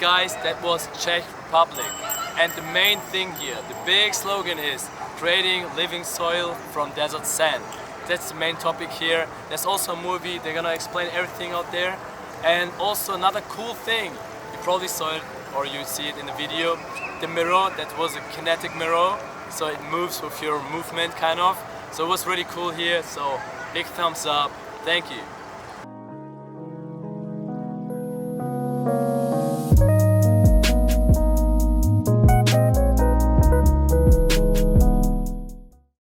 guys, that was Czech Republic. And the main thing here, the big slogan is creating living soil from desert sand. That's the main topic here. There's also a movie, they're gonna explain everything out there. And also another cool thing, you probably saw it or you see it in the video, the mirror, that was a kinetic mirror, so it moves with your movement kind of. So it was really cool here, so big thumbs up, thank you.